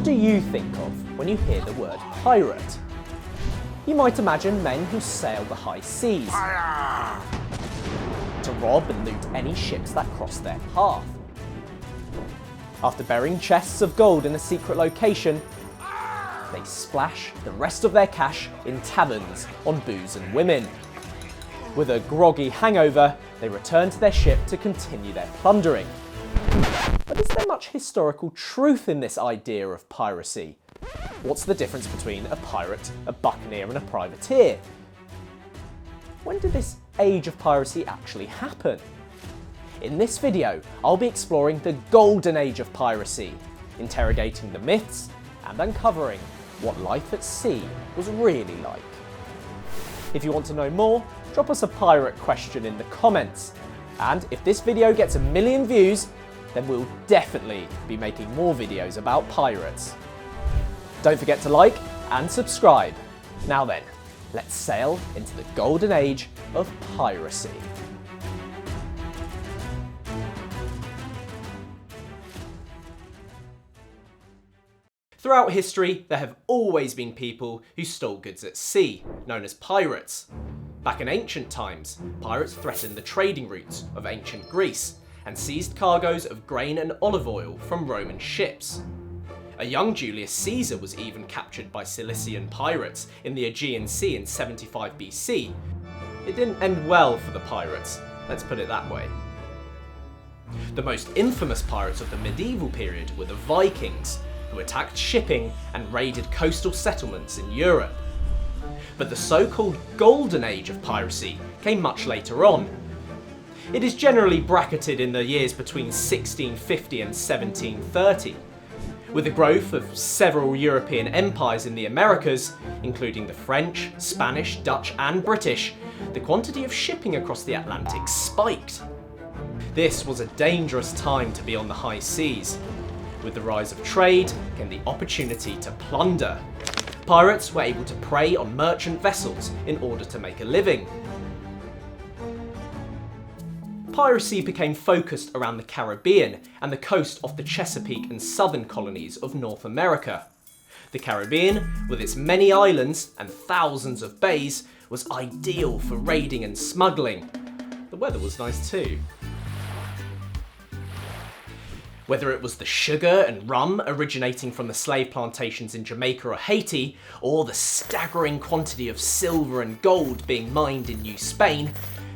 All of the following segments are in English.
do you think of when you hear the word pirate? You might imagine men who sail the high seas to rob and loot any ships that cross their path. After burying chests of gold in a secret location, they splash the rest of their cash in taverns on booze and women. With a groggy hangover, they return to their ship to continue their plundering. But is there much historical truth in this idea of piracy? What's the difference between a pirate, a buccaneer and a privateer? When did this age of piracy actually happen? In this video, I'll be exploring the Golden Age of Piracy, interrogating the myths and uncovering what life at sea was really like. If you want to know more, drop us a pirate question in the comments. And if this video gets 1 million views, then we'll definitely be making more videos about pirates. Don't forget to like and subscribe. Now then, let's sail into the Golden Age of Piracy. Throughout history, there have always been people who stole goods at sea, known as pirates. Back in ancient times, pirates threatened the trading routes of ancient Greece and seized cargoes of grain and olive oil from Roman ships. A young Julius Caesar was even captured by Cilician pirates in the Aegean Sea in 75 BC. It didn't end well for the pirates, let's put it that way. The most infamous pirates of the medieval period were the Vikings, who attacked shipping and raided coastal settlements in Europe. But the so-called Golden Age of Piracy came much later on. It is generally bracketed in the years between 1650 and 1730. With the growth of several European empires in the Americas, including the French, Spanish, Dutch and British, the quantity of shipping across the Atlantic spiked. This was a dangerous time to be on the high seas. With the rise of trade came the opportunity to plunder. Pirates were able to prey on merchant vessels in order to make a living. Piracy became focused around the Caribbean and the coast off the Chesapeake and southern colonies of North America. The Caribbean, with its many islands and thousands of bays, was ideal for raiding and smuggling. The weather was nice too. Whether it was the sugar and rum originating from the slave plantations in Jamaica or Haiti, or the staggering quantity of silver and gold being mined in New Spain,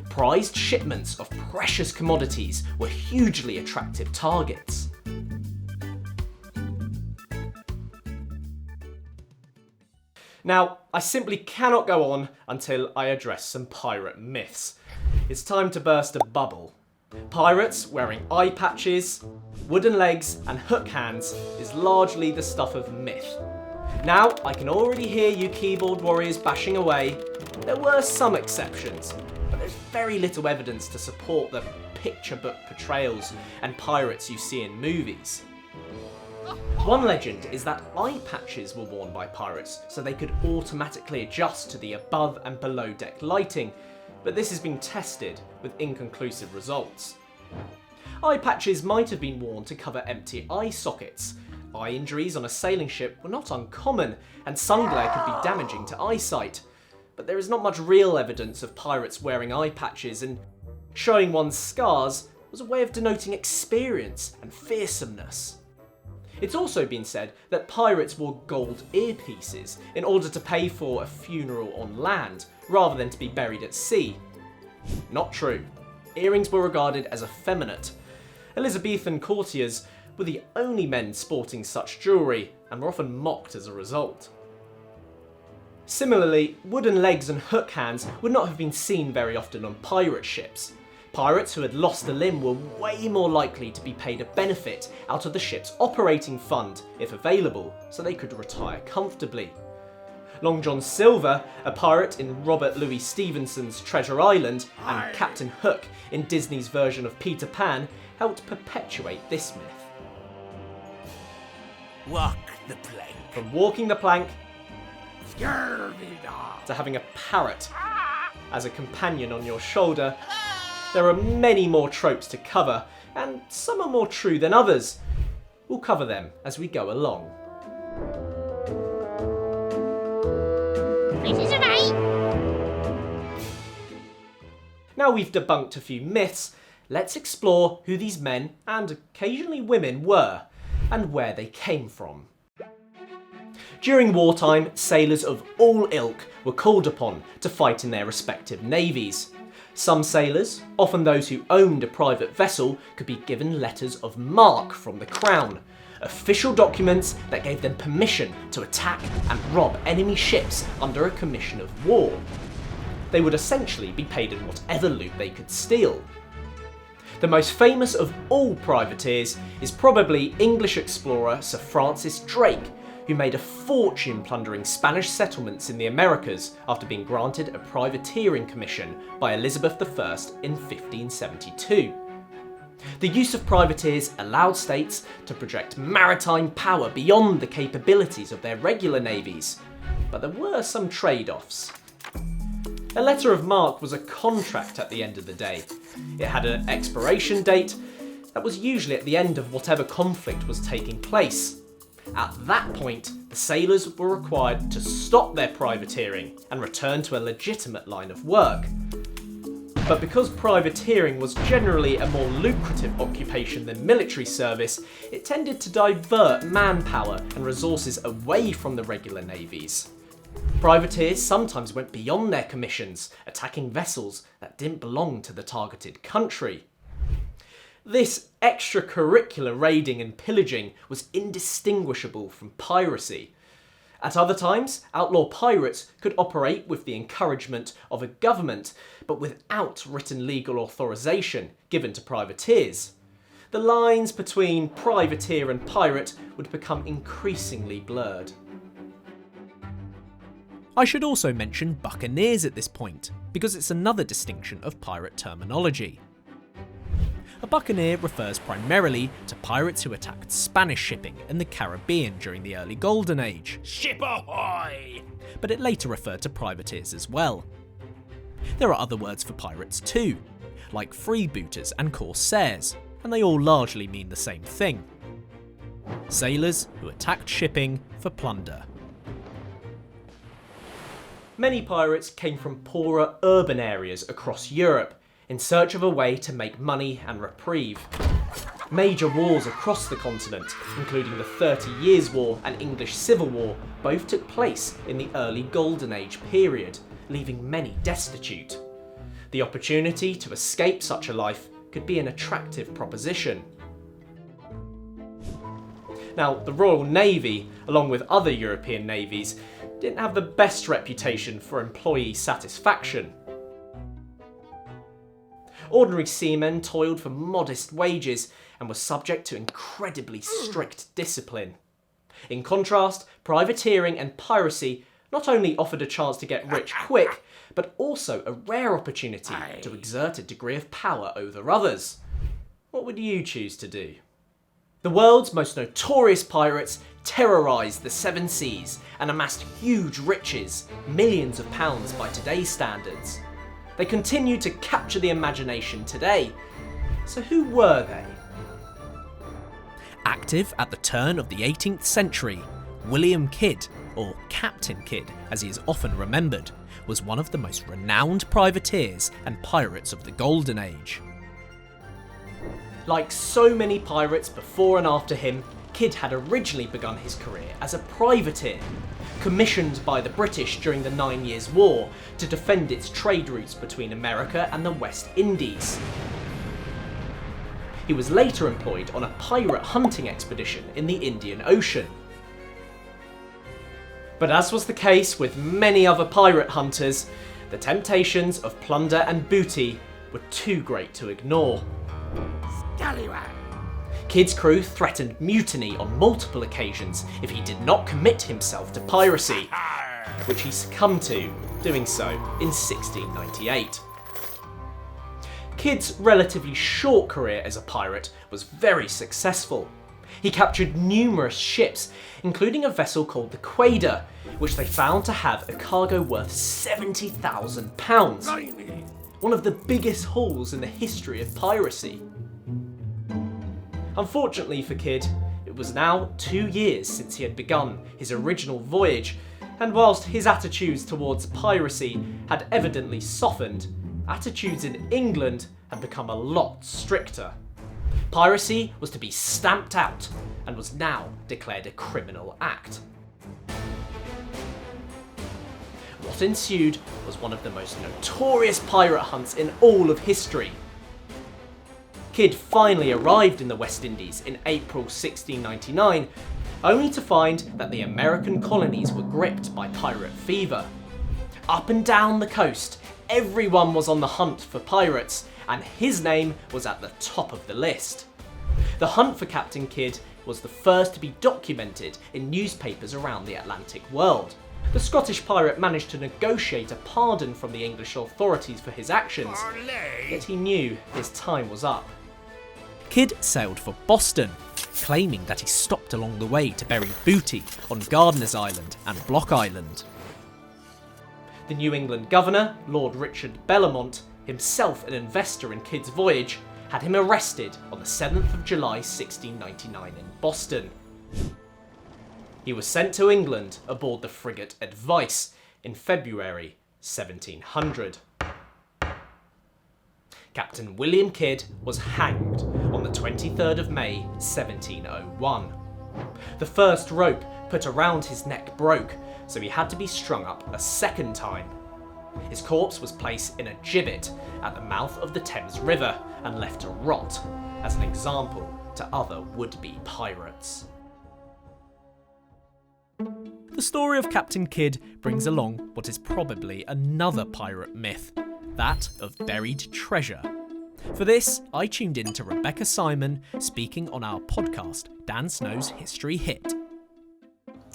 prized shipments of precious commodities were hugely attractive targets. Now, I simply cannot go on until I address some pirate myths. It's time to burst a bubble. Pirates wearing eye patches, wooden legs and hook hands is largely the stuff of myth. Now, I can already hear you keyboard warriors bashing away. There were some exceptions, but there's very little evidence to support the picture book portrayals and pirates you see in movies. One legend is that eye patches were worn by pirates so they could automatically adjust to the above and below deck lighting, but this has been tested with inconclusive results. Eye patches might have been worn to cover empty eye sockets. Eye injuries on a sailing ship were not uncommon, and sun glare could be damaging to eyesight. But there is not much real evidence of pirates wearing eye patches, and showing one's scars was a way of denoting experience and fearsomeness. It's also been said that pirates wore gold earpieces in order to pay for a funeral on land, rather than to be buried at sea. Not true. Earrings were regarded as effeminate. Elizabethan courtiers were the only men sporting such jewellery, and were often mocked as a result. Similarly, wooden legs and hook hands would not have been seen very often on pirate ships. Pirates who had lost a limb were way more likely to be paid a benefit out of the ship's operating fund, if available, so they could retire comfortably. Long John Silver, a pirate in Robert Louis Stevenson's Treasure Island, and Captain Hook in Disney's version of Peter Pan, helped perpetuate this myth. Walk the plank. From walking the plank Scurvy dog. to having a parrot as a companion on your shoulder, there are many more tropes to cover, and some are more true than others. We'll cover them as we go along. Now we've debunked a few myths, let's explore who these men, and occasionally women, were, and where they came from. During wartime, sailors of all ilk were called upon to fight in their respective navies. Some sailors, often those who owned a private vessel, could be given letters of marque from the Crown, official documents that gave them permission to attack and rob enemy ships under a commission of war. They would essentially be paid in whatever loot they could steal. The most famous of all privateers is probably English explorer Sir Francis Drake, who made a fortune plundering Spanish settlements in the Americas after being granted a privateering commission by Elizabeth I in 1572. The use of privateers allowed states to project maritime power beyond the capabilities of their regular navies, but there were some trade-offs. A letter of marque was a contract at the end of the day. It had an expiration date that was usually at the end of whatever conflict was taking place. At that point, the sailors were required to stop their privateering and return to a legitimate line of work. But because privateering was generally a more lucrative occupation than military service, it tended to divert manpower and resources away from the regular navies. Privateers sometimes went beyond their commissions, attacking vessels that didn't belong to the targeted country. This extracurricular raiding and pillaging was indistinguishable from piracy. At other times, outlaw pirates could operate with the encouragement of a government, but without written legal authorization given to privateers. The lines between privateer and pirate would become increasingly blurred. I should also mention buccaneers at this point, because it's another distinction of pirate terminology. A buccaneer refers primarily to pirates who attacked Spanish shipping in the Caribbean during the early Golden Age. Ship ahoy! But it later referred to privateers as well. There are other words for pirates too, like freebooters and corsairs, and they all largely mean the same thing. Sailors who attacked shipping for plunder. Many pirates came from poorer urban areas across Europe, in search of a way to make money and reprieve. Major wars across the continent, including the 30 Years' War and English Civil War, both took place in the early Golden Age period, leaving many destitute. The opportunity to escape such a life could be an attractive proposition. Now, the Royal Navy, along with other European navies, didn't have the best reputation for employee satisfaction. Ordinary seamen toiled for modest wages and were subject to incredibly strict discipline. In contrast, privateering and piracy not only offered a chance to get rich quick, but also a rare opportunity to exert a degree of power over others. What would you choose to do? The world's most notorious pirates terrorised the seven seas and amassed huge riches, millions of pounds by today's standards. They continue to capture the imagination today. So who were they? Active at the turn of the 18th century, William Kidd, or Captain Kidd as he is often remembered, was one of the most renowned privateers and pirates of the Golden Age. Like so many pirates before and after him, Kidd had originally begun his career as a privateer, commissioned by the British during the 9 Years' War to defend its trade routes between America and the West Indies. He was later employed on a pirate hunting expedition in the Indian Ocean. But as was the case with many other pirate hunters, the temptations of plunder and booty were too great to ignore. Scallywag! Kidd's crew threatened mutiny on multiple occasions if he did not commit himself to piracy, which he succumbed to, doing so in 1698. Kidd's relatively short career as a pirate was very successful. He captured numerous ships, including a vessel called the Quader, which they found to have a cargo worth £70,000, one of the biggest hauls in the history of piracy. Unfortunately for Kidd, it was now 2 years since he had begun his original voyage, And whilst his attitudes towards piracy had evidently softened, attitudes in England had become a lot stricter. Piracy was to be stamped out and was now declared a criminal act. What ensued was one of the most notorious pirate hunts in all of history. Kidd finally arrived in the West Indies in April 1699, only to find that the American colonies were gripped by pirate fever. Up and down the coast, everyone was on the hunt for pirates, and his name was at the top of the list. The hunt for Captain Kidd was the first to be documented in newspapers around the Atlantic world. The Scottish pirate managed to negotiate a pardon from the English authorities for his actions, yet he knew his time was up. Kidd sailed for Boston, claiming that he stopped along the way to bury booty on Gardiner's Island and Block Island. The New England governor, Lord Richard Bellamont, himself an investor in Kidd's voyage, had him arrested on the 7th of July 1699 in Boston. He was sent to England aboard the frigate Advice in February 1700. Captain William Kidd was hanged on the 23rd of May 1701. The first rope put around his neck broke, so he had to be strung up a second time. His corpse was placed in a gibbet at the mouth of the Thames River and left to rot as an example to other would-be pirates. The story of Captain Kidd brings along what is probably another pirate myth, that of buried treasure. For this, I tuned in to Rebecca Simon speaking on our podcast, Dan Snow's History Hit.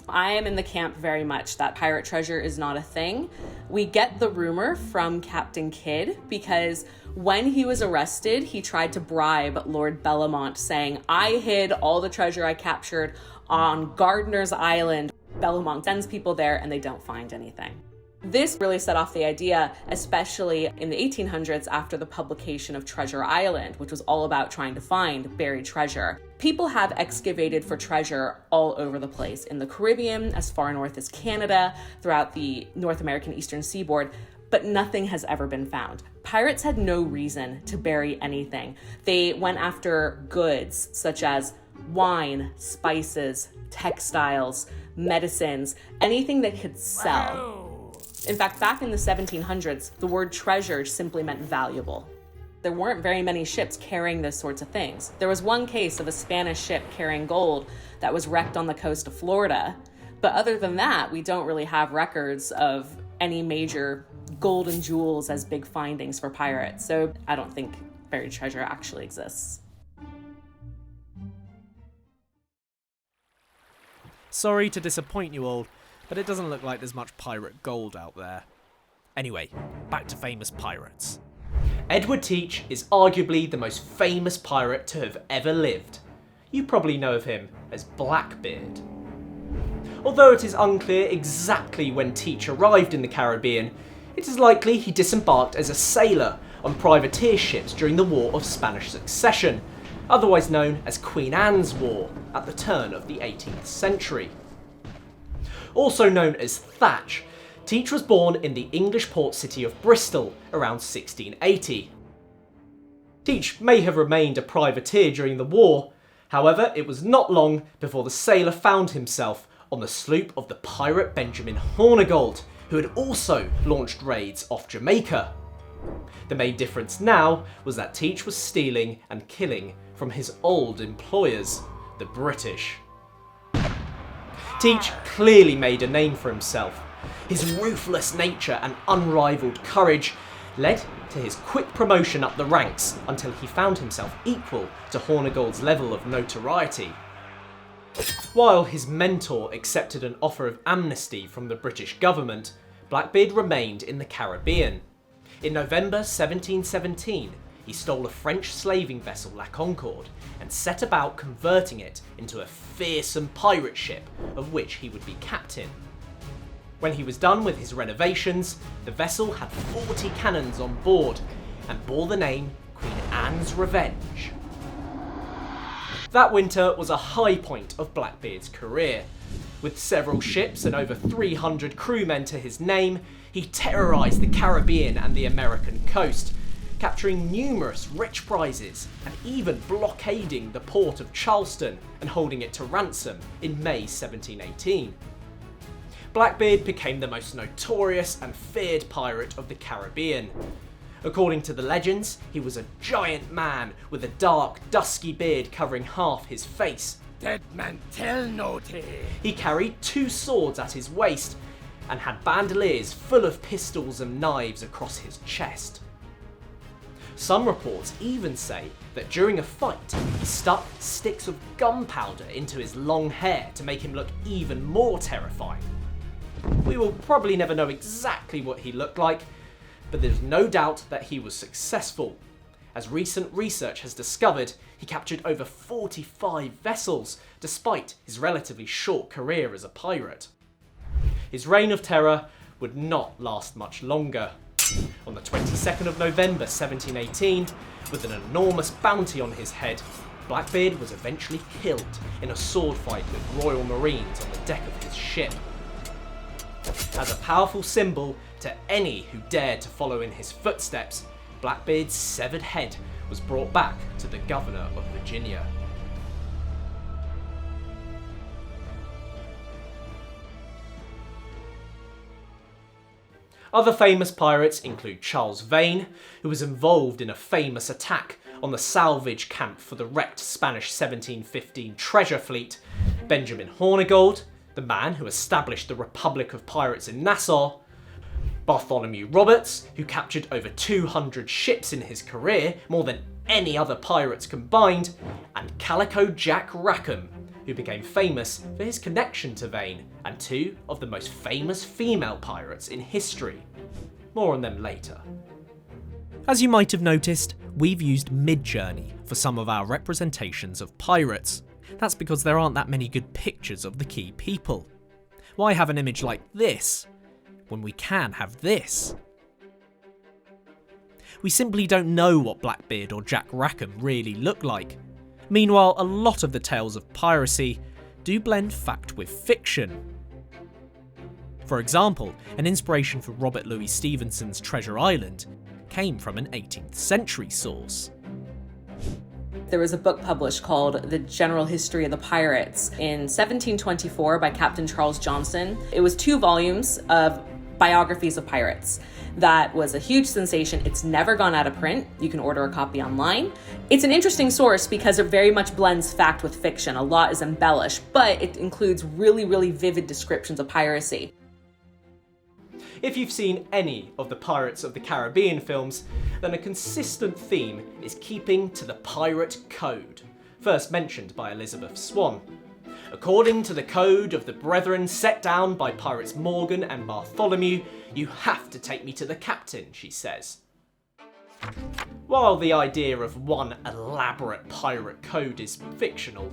I am in the camp very much that pirate treasure is not a thing. We get the rumor from Captain Kidd because when he was arrested, he tried to bribe Lord Bellamont, saying, "I hid all the treasure I captured on Gardiner's Island." Bellamont sends people there and they don't find anything. This really set off the idea, especially in the 1800s after the publication of Treasure Island, which was all about trying to find buried treasure. People have excavated for treasure all over the place, in the Caribbean, as far north as Canada, throughout the North American eastern seaboard, but nothing has ever been found. Pirates had no reason to bury anything. They went after goods such as wine, spices, textiles, medicines, anything that could sell. Wow. In fact, back in the 1700s, the word treasure simply meant valuable. There weren't very many ships carrying those sorts of things. There was one case of a Spanish ship carrying gold that was wrecked on the coast of Florida. But other than that, we don't really have records of any major gold and jewels as big findings for pirates. So I don't think buried treasure actually exists. Sorry to disappoint you all, but it doesn't look like there's much pirate gold out there. Anyway, back to famous pirates. Edward Teach is arguably the most famous pirate to have ever lived. You probably know of him as Blackbeard. Although it is unclear exactly when Teach arrived in the Caribbean, it is likely he disembarked as a sailor on privateer ships during the War of Spanish Succession, otherwise known as Queen Anne's War, at the turn of the 18th century. Also known as Thatch, Teach was born in the English port city of Bristol around 1680. Teach may have remained a privateer during the war, however it was not long before the sailor found himself on the sloop of the pirate Benjamin Hornigold, who had also launched raids off Jamaica. The main difference now was that Teach was stealing and killing from his old employers, the British. Teach clearly made a name for himself. His ruthless nature and unrivaled courage led to his quick promotion up the ranks until he found himself equal to Hornigold's level of notoriety. While his mentor accepted an offer of amnesty from the British government, Blackbeard remained in the Caribbean. In November 1717, he stole a French slaving vessel, La Concorde, and set about converting it into a fearsome pirate ship of which he would be captain. When he was done with his renovations, the vessel had 40 cannons on board and bore the name Queen Anne's Revenge. That winter was a high point of Blackbeard's career. With several ships and over 300 crewmen to his name, he terrorised the Caribbean and the American coast, capturing numerous rich prizes and even blockading the port of Charleston and holding it to ransom in May 1718. Blackbeard became the most notorious and feared pirate of the Caribbean. According to the legends, he was a giant man with a dark, dusky beard covering half his face. Dead man tell no tale. He carried 2 swords at his waist and had bandoliers full of pistols and knives across his chest. Some reports even say that during a fight, he stuck sticks of gunpowder into his long hair to make him look even more terrifying. We will probably never know exactly what he looked like, but there's no doubt that he was successful. As recent research has discovered, he captured over 45 vessels, despite his relatively short career as a pirate. His reign of terror would not last much longer. On the 22nd of November 1718, with an enormous bounty on his head, Blackbeard was eventually killed in a sword fight with Royal Marines on the deck of his ship. As a powerful symbol to any who dared to follow in his footsteps, Blackbeard's severed head was brought back to the governor of Virginia. Other famous pirates include Charles Vane, who was involved in a famous attack on the salvage camp for the wrecked Spanish 1715 treasure fleet, Benjamin Hornigold, the man who established the Republic of Pirates in Nassau, Bartholomew Roberts, who captured over 200 ships in his career, more than any other pirates combined, and Calico Jack Rackham, who became famous for his connection to Vane, and 2 of the most famous female pirates in history. More on them later. As you might have noticed, we've used Midjourney for some of our representations of pirates. That's because there aren't that many good pictures of the key people. Why have an image like this when we can have this? We simply don't know what Blackbeard or Jack Rackham really look like. Meanwhile, a lot of the tales of piracy do blend fact with fiction. For example, an inspiration for Robert Louis Stevenson's Treasure Island came from an 18th century source. There was a book published called The General History of the Pirates in 1724 by Captain Charles Johnson. It was 2 volumes of biographies of pirates. That was a huge sensation. It's never gone out of print. You can order a copy online. It's an interesting source because it very much blends fact with fiction. A lot is embellished, but it includes really, really vivid descriptions of piracy. If you've seen any of the Pirates of the Caribbean films, then a consistent theme is keeping to the pirate code, first mentioned by Elizabeth Swann. According to the code of the Brethren set down by pirates Morgan and Bartholomew, you have to take me to the captain, she says. While the idea of one elaborate pirate code is fictional,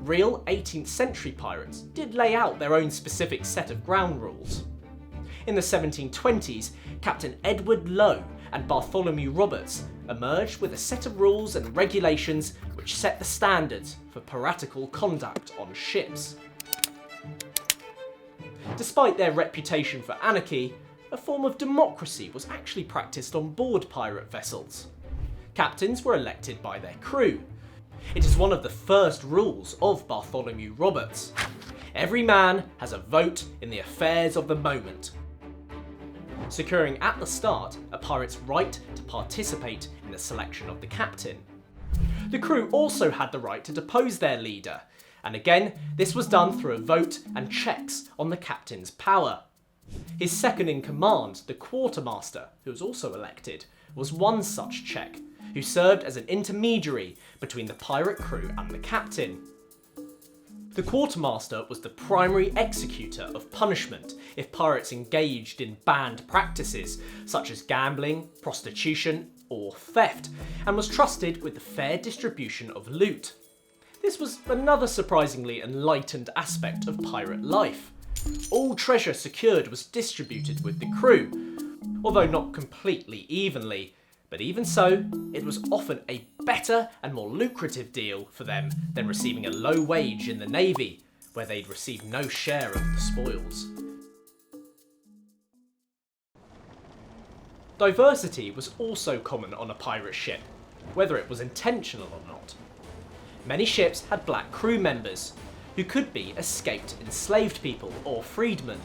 real 18th century pirates did lay out their own specific set of ground rules. In the 1720s, Captain Edward Lowe and Bartholomew Roberts emerged with a set of rules and regulations which set the standards for piratical conduct on ships. Despite their reputation for anarchy, a form of democracy was actually practiced on board pirate vessels. Captains were elected by their crew. It is one of the first rules of Bartholomew Roberts. Every man has a vote in the affairs of the moment, securing at the start a pirate's right to participate in the selection of the captain. The crew also had the right to depose their leader, and again, this was done through a vote and checks on the captain's power. His second in command, the quartermaster, who was also elected, was one such check, who served as an intermediary between the pirate crew and the captain. The quartermaster was the primary executor of punishment if pirates engaged in banned practices such as gambling, prostitution, or theft, and was trusted with the fair distribution of loot. This was another surprisingly enlightened aspect of pirate life. All treasure secured was distributed with the crew, although not completely evenly. But even so, it was often a better and more lucrative deal for them than receiving a low wage in the Navy, where they'd receive no share of the spoils. Diversity was also common on a pirate ship, whether it was intentional or not. Many ships had black crew members, who could be escaped enslaved people or freedmen.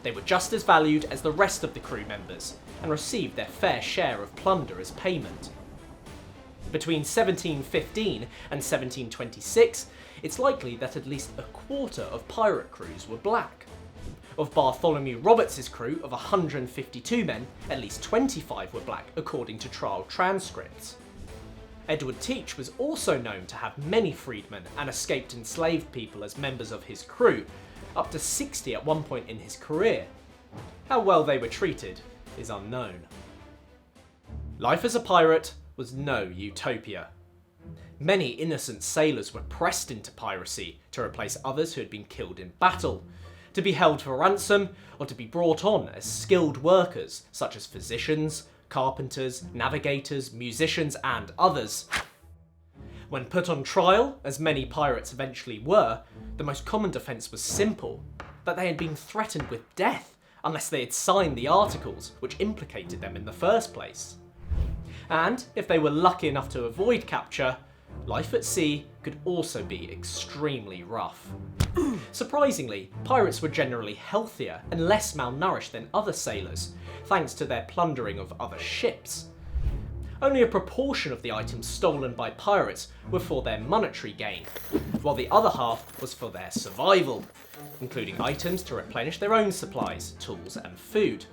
They were just as valued as the rest of the crew members, and received their fair share of plunder as payment. Between 1715 and 1726, it's likely that at least a quarter of pirate crews were black. Of Bartholomew Roberts' crew of 152 men, at least 25 were black according to trial transcripts. Edward Teach was also known to have many freedmen and escaped enslaved people as members of his crew, up to 60 at one point in his career. How well they were treated is unknown. Life as a pirate was no utopia. Many innocent sailors were pressed into piracy to replace others who had been killed in battle, to be held for ransom, or to be brought on as skilled workers such as physicians, carpenters, navigators, musicians, and others. When put on trial, as many pirates eventually were, the most common defence was simple, that they had been threatened with death unless they had signed the articles which implicated them in the first place. And if they were lucky enough to avoid capture, life at sea could also be extremely rough. Surprisingly, pirates were generally healthier and less malnourished than other sailors, thanks to their plundering of other ships. Only a proportion of the items stolen by pirates were for their monetary gain, while the other half was for their survival, including items to replenish their own supplies, tools, and food.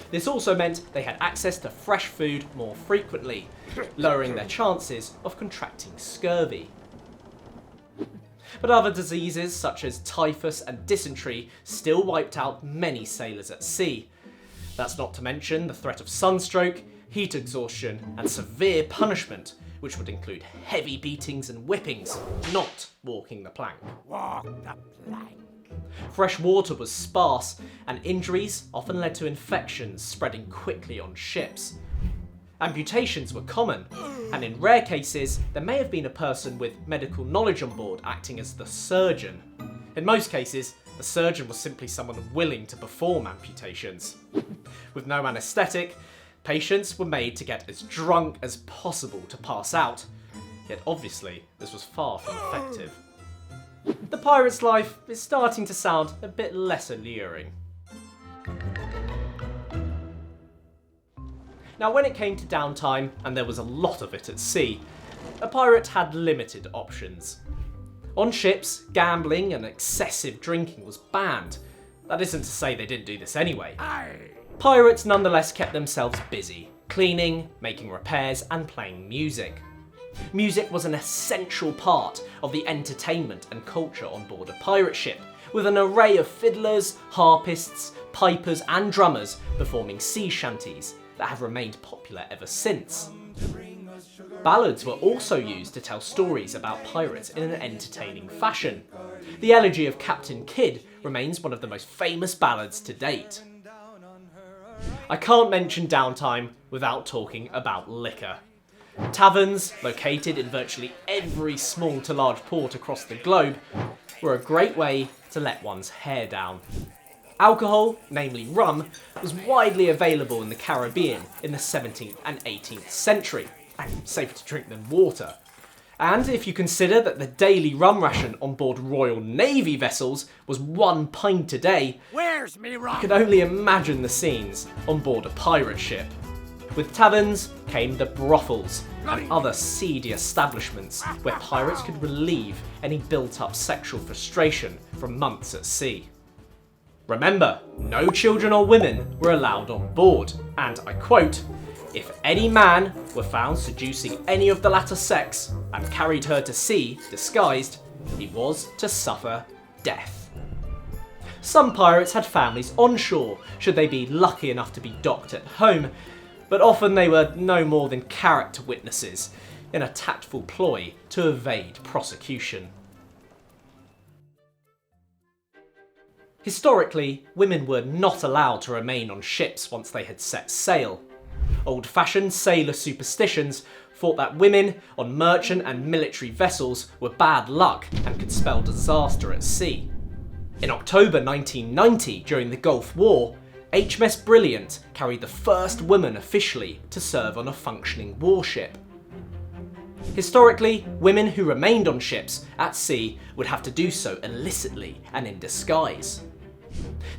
This also meant they had access to fresh food more frequently, lowering their chances of contracting scurvy. But other diseases such as typhus and dysentery still wiped out many sailors at sea. That's not to mention the threat of sunstroke, heat exhaustion, and severe punishment, which would include heavy beatings and whippings, not walking the plank. Walk the plank. Fresh water was sparse, and injuries often led to infections spreading quickly on ships. Amputations were common, and in rare cases, there may have been a person with medical knowledge on board acting as the surgeon. In most cases, the surgeon was simply someone willing to perform amputations. With no anaesthetic, patients were made to get as drunk as possible to pass out, yet obviously this was far from effective. The pirate's life is starting to sound a bit less alluring. Now, when it came to downtime, and there was a lot of it at sea, a pirate had limited options. On ships, gambling and excessive drinking was banned. That isn't to say they didn't do this anyway. Pirates nonetheless kept themselves busy, cleaning, making repairs, and playing music. Music was an essential part of the entertainment and culture on board a pirate ship, with an array of fiddlers, harpists, pipers, and drummers performing sea shanties that have remained popular ever since. Ballads were also used to tell stories about pirates in an entertaining fashion. The elegy of Captain Kidd remains one of the most famous ballads to date. I can't mention downtime without talking about liquor. Taverns, located in virtually every small to large port across the globe, were a great way to let one's hair down. Alcohol, namely rum, was widely available in the Caribbean in the 17th and 18th century, and safer to drink than water. And if you consider that the daily rum ration on board Royal Navy vessels was 1 pint a day, Where's me rum? you can only imagine the scenes on board a pirate ship. With taverns came the brothels and other seedy establishments where pirates could relieve any built-up sexual frustration from months at sea. Remember, no children or women were allowed on board, and I quote, "If any man were found seducing any of the latter sex and carried her to sea disguised, he was to suffer death." Some pirates had families on shore should they be lucky enough to be docked at home, but often they were no more than character witnesses in a tactful ploy to evade prosecution. Historically, women were not allowed to remain on ships once they had set sail. old-fashioned sailor superstitions thought that women on merchant and military vessels were bad luck and could spell disaster at sea. In October 1990, during the Gulf War, HMS Brilliant carried the first woman officially to serve on a functioning warship. Historically, women who remained on ships at sea would have to do so illicitly and in disguise.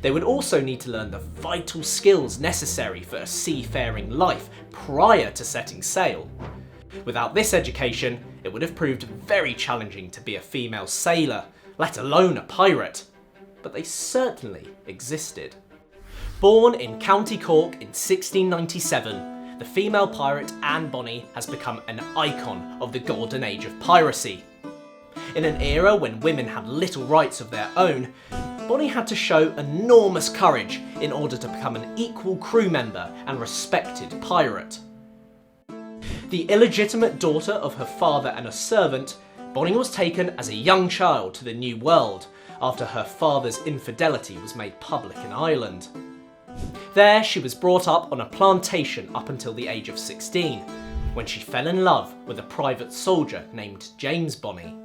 They would also need to learn the vital skills necessary for a seafaring life prior to setting sail. Without this education, it would have proved very challenging to be a female sailor, let alone a pirate. But they certainly existed. Born in County Cork in 1697, the female pirate Anne Bonny has become an icon of the Golden Age of Piracy. In an era when women had little rights of their own, Bonny had to show enormous courage in order to become an equal crew member and respected pirate. The illegitimate daughter of her father and a servant, Bonny was taken as a young child to the New World after her father's infidelity was made public in Ireland. There she was brought up on a plantation up until the age of 16, when she fell in love with a private soldier named James Bonny.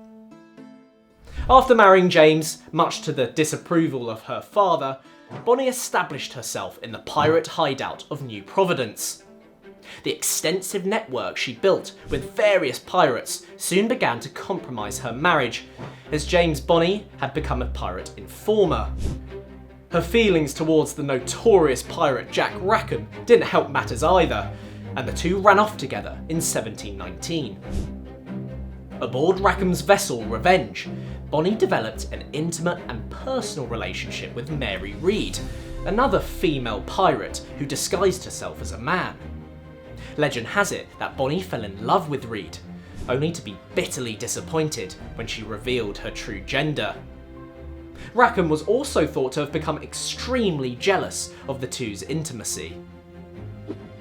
After marrying James, much to the disapproval of her father, Bonny established herself in the pirate hideout of New Providence. The extensive network she built with various pirates soon began to compromise her marriage, as James Bonny had become a pirate informer. Her feelings towards the notorious pirate Jack Rackham didn't help matters either, and the two ran off together in 1719. Aboard Rackham's vessel Revenge, Bonny developed an intimate and personal relationship with Mary Read, another female pirate who disguised herself as a man. Legend has it that Bonny fell in love with Read, only to be bitterly disappointed when she revealed her true gender. Rackham was also thought to have become extremely jealous of the two's intimacy.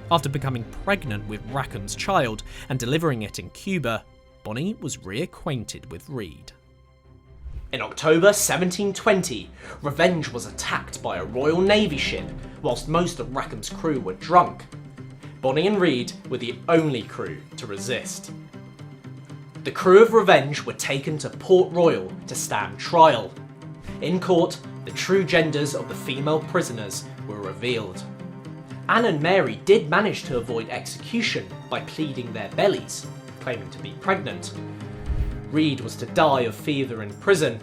After becoming pregnant with Rackham's child and delivering it in Cuba, Bonny was reacquainted with Read. In October 1720, Revenge was attacked by a Royal Navy ship whilst most of Rackham's crew were drunk. Bonny and Read were the only crew to resist. The crew of Revenge were taken to Port Royal to stand trial. In court, the true genders of the female prisoners were revealed. Anne and Mary did manage to avoid execution by pleading their bellies, claiming to be pregnant. Read was to die of fever in prison,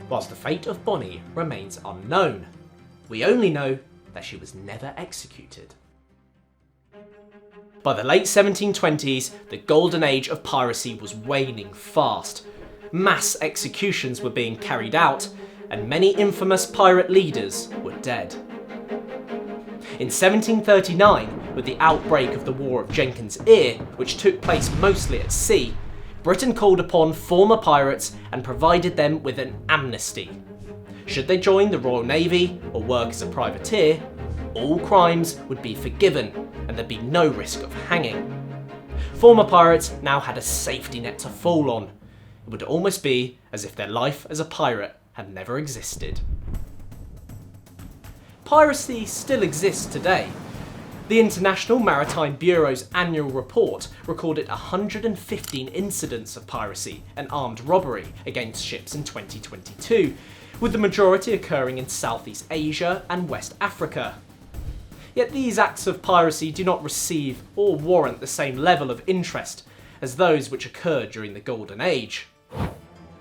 whilst the fate of Bonny remains unknown. We only know that she was never executed. By the late 1720s, the golden age of piracy was waning fast. Mass executions were being carried out, and many infamous pirate leaders were dead. In 1739, with the outbreak of the War of Jenkins' Ear, which took place mostly at sea, Britain called upon former pirates and provided them with an amnesty. Should they join the Royal Navy or work as a privateer, all crimes would be forgiven and there'd be no risk of hanging. Former pirates now had a safety net to fall on. It would almost be as if their life as a pirate had never existed. Piracy still exists today. The International Maritime Bureau's annual report recorded 115 incidents of piracy and armed robbery against ships in 2022, with the majority occurring in Southeast Asia and West Africa. Yet these acts of piracy do not receive or warrant the same level of interest as those which occurred during the Golden Age.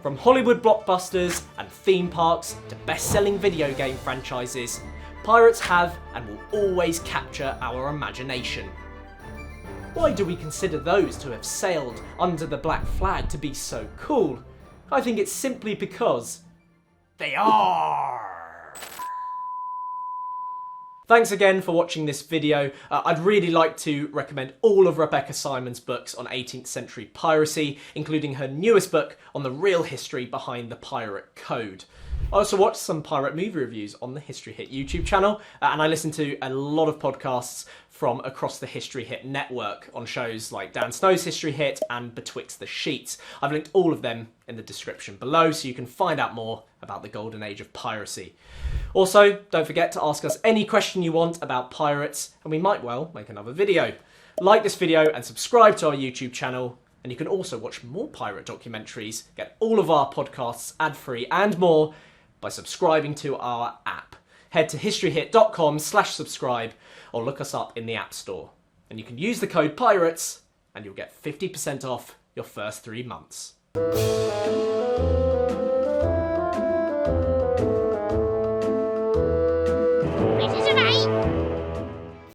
From Hollywood blockbusters and theme parks to best-selling video game franchises, pirates have and will always capture our imagination. Why do we consider those to have sailed under the black flag to be so cool? I think it's simply because they are! Thanks again for watching this video. I'd really like to recommend all of Rebecca Simon's books on 18th century piracy, including her newest book on the real history behind the pirate code. I also watched some pirate movie reviews on the History Hit YouTube channel, and I listen to a lot of podcasts from across the History Hit network on shows like Dan Snow's History Hit and Betwixt the Sheets. I've linked all of them in the description below so you can find out more about the Golden Age of Piracy. Also, don't forget to ask us any question you want about pirates, and we might well make another video. Like this video and subscribe to our YouTube channel, and you can also watch more pirate documentaries, get all of our podcasts ad-free and more by subscribing to our app. Head to historyhit.com/subscribe or look us up in the App Store. And you can use the code PIRATES and you'll get 50% off your first 3 months.